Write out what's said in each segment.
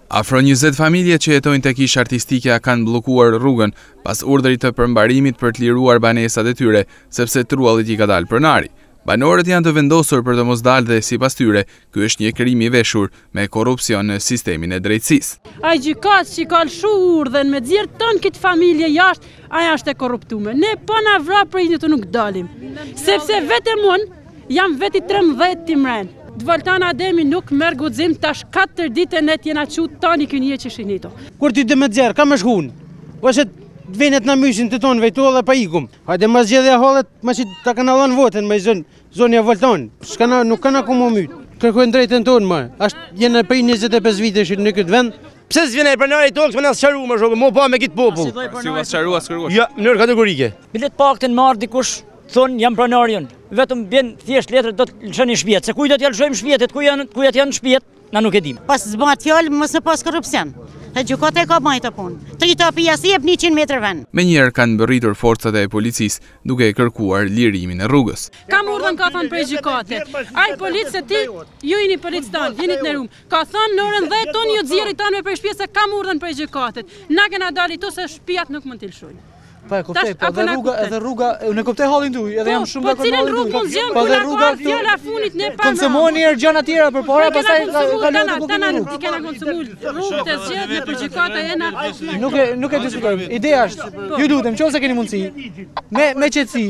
Afro 20 familje që jetojnë tek ish artistike kanë bllokuar rrugën pas urdhrit të përmbarimit për të liruar banesat e tyre, sepse trullit i ka dalë pronari. Banorët janë të vendosur për të mos dalë dhe sipas tyre, ky është një krim i veshur me korrupsion në sistemin e drejtësisë. Ai gjykatës që ka lëshu urdhën me xhir ton këtë familje jashtë, ai është e korruptuar. Ne po na vra për një të nuk dalim. Sepse vetëm unë jam veti 13 timren. Dvaltana Ademi nuk merr guxim tash 4 ditë ne t'jena qut tani kënje që shinito. Kur ti dhe me xher, ka më shkun. Ose venet na myshin të tonë vejtu dhe pa ikum. Hajde më zgjedhja hallet, më që ta kanallon votën me zonja Voltan. S'kana nuk kana ku më myt. Kërkojnë drejtën tonë më. Ashtë jenë prej 25 vitesh në këtë vend. Pse s'vjen ai pronari tonë, s'më na sqaru më shokë, mo pa me këtë popull. Si u sqarua s'kërkosh? Jo, në mënyrë kategorike. Bilet paktën marr dikush thonë jam pronarion. Vetëm bën thjesht letër do të lëshoni shtëpiat. Se kujt do t'ja lëshojmë shtëpiat, ku janë shtëpiat, na nuk e dim. Pas zbat fjalë mos në pas korrupsion. E gjykata e ka bajt të punë. Tritopi si jep 100 metër vend. Menjëherë kanë mbërritur forcat e policisë duke kërkuar lirimin e rrugës. Kam urdhën ka thënë prej gjykate. Ai policë se ti, ju jeni policë tanë, jeni në rum. Ka thënë në orën 10 ton ju xhirri tanë për shtëpi se kam urdhën prej gjykatet. Na kena dalë to se shtëpiat nuk mund të lëshojnë. Po e kuptoj, po edhe rruga, unë kuptoj hallin tuaj, edhe jam shumë dakord me hallin tuaj. Po cilën rrugë mund zgjem, ku na ka fjala funit ne pa. Konsumoni herë gjëra të tjera përpara, pastaj kalon të bukën rrugë. Kena konsumuar rrugë të zgjedhur në gjykata jena. Nuk e diskutojmë. Ideja është, ju lutem, nëse keni mundësi, me qetësi,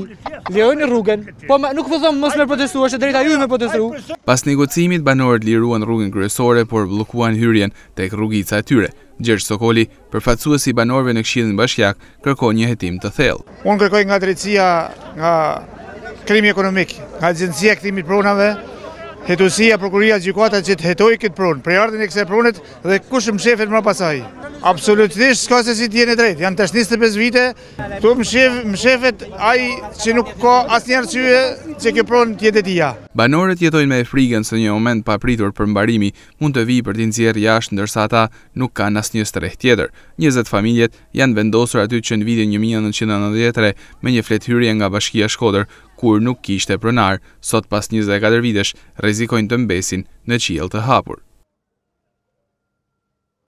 lejoni rrugën, po nuk po them mos më protestuar, është drejta juaj me protestu. Pas negocimit banorët liruan rrugën kryesore, por bllokuan hyrjen tek rrugica e tyre. Gjergj Sokoli, përfaqësuesi i banorëve në Këshillin Bashkiak, kërkon një hetim të thellë. Unë kërkoj nga drejtësia, nga krimi ekonomik, nga Agjencia e Kthimit Pronave, hetuesia, prokuria, gjykata që të hetoj këtë pronë, prejardhjen e kësaj pronet dhe kush më shefet më pasaj. Absolutisht s'ka se si t'jene drejt, janë tash 25 vite, tu më shefet ai që nuk ka asnjë arsye që kjo pronë t'jetë e tija. Banorët jetojnë me frikën se një moment pa pritur përmbarimi mund të vijë për t'i nxjerrë jashtë, ndërsa ata nuk kanë asnjë streh tjetër. 20 familjet janë vendosur aty që në vitin 1993 me një fletëhyrje nga Bashkia Shkodër, kur nuk kishte pronar, sot pas 24 vitesh rrezikojnë të mbesin në qiell të hapur.